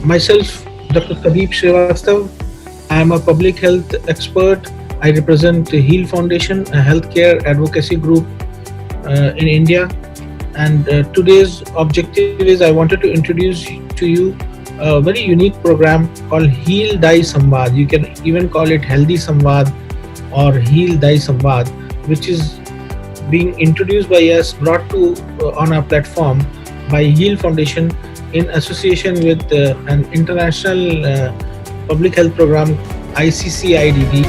Myself, Dr. Kabib Srivastav. I am a public health expert. I represent Heal Foundation, a healthcare advocacy group in India. And today's objective is I wanted to introduce to you a very unique program called Heal Dai Samvad. You can even call it Healthy Samvad or Heal Dai Samvad, which is being introduced by us, brought to on our platform by Heal Foundation in association with an international public health program, ICCIDD.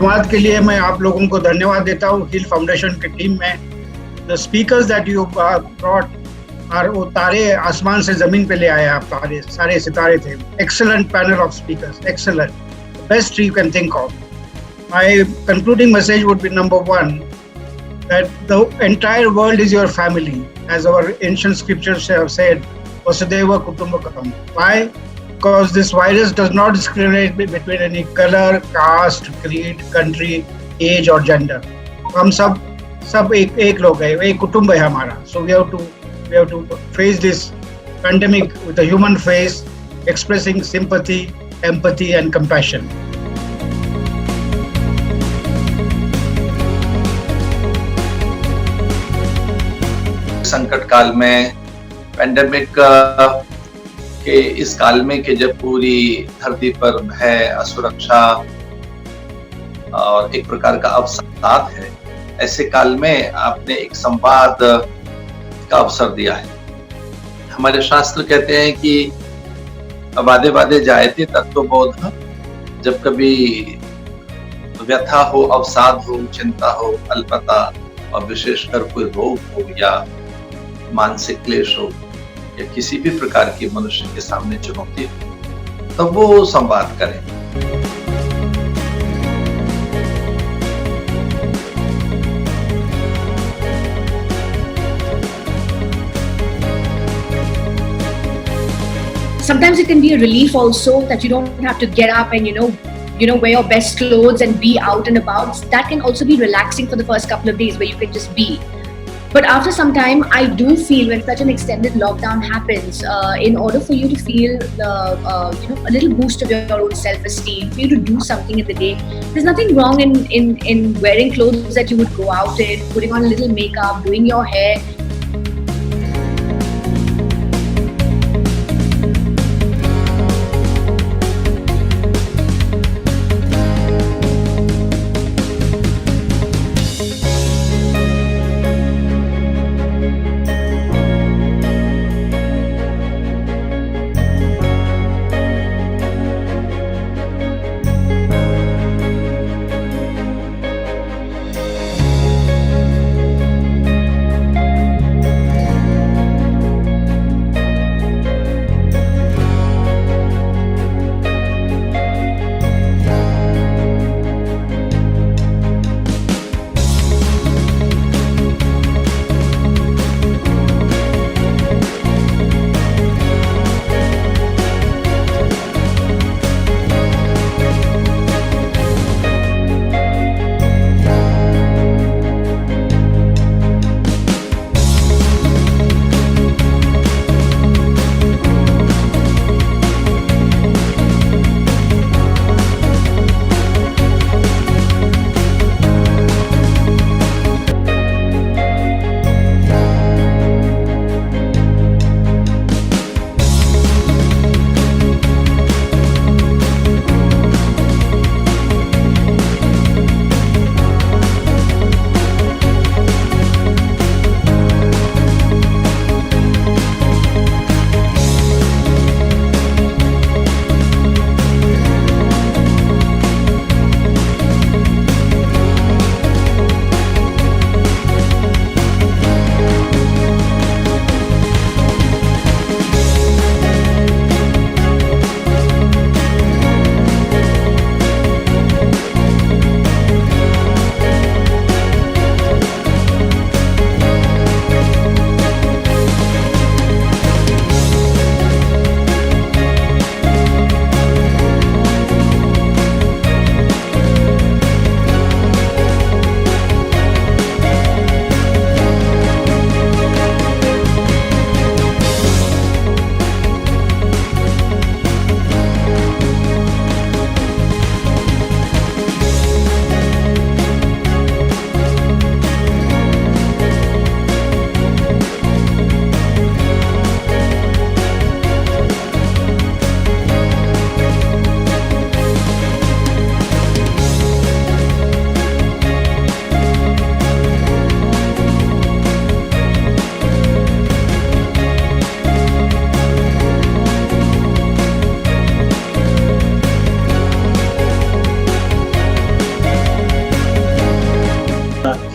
संवाद के लिए मैं आप लोगों को धन्यवाद देता हूँ हील फाउंडेशन की टीम में. The speakers that you brought are वो तारे आसमान से जमीन पे ले आए आप तारे सारे सितारे थे. Excellent panel of speakers, excellent, best you can think of. My concluding message would be number 1 that the entire world is your family, as our ancient scriptures have said, Vasudhaiva Kutumbakam. Why? Because this virus does not discriminate between any color, caste, creed, country, age or gender. हम सब एक लोग हैं, एक कुटुंब है हमारा. So we have to face this pandemic with a human face, expressing sympathy, empathy and compassion. संकट काल में, पैंडेमिक के इस काल में कि जब पूरी धरती पर भय, असुरक्षा और एक प्रकार का अवसाद है, ऐसे काल में आपने एक संवाद का अवसर दिया है. हमारे शास्त्र कहते हैं कि वादे वादे जायते तत्वबोध. जब कभी व्यथा हो, अवसाद हो, चिंता हो, अल्पता और विशेषकर कोई रोग हो या मानसिक क्लेश हो या किसी भी प्रकार की मनुष्य के सामने चुनौती हो, तब वो संवाद करें. Sometimes it can be a relief also that you don't have to get up and wear your best clothes and be out and about. That can also be relaxing for the first couple of days where you can just be. But after some time, I do feel when such an extended lockdown happens, in order for you to feel the a little boost of your own self-esteem, for you to do something in the day, there's nothing wrong in wearing clothes that you would go out in, putting on a little makeup, doing your hair.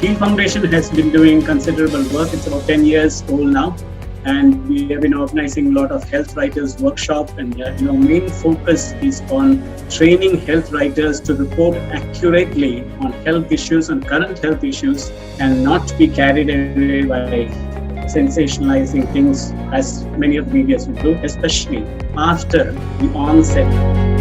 HEAL Foundation has been doing considerable work. It's about 10 years old now, and we have been organizing a lot of health writers workshop, and main focus is on training health writers to report accurately on health issues and current health issues, and not be carried away by sensationalizing things as many of the media would do, especially after the onset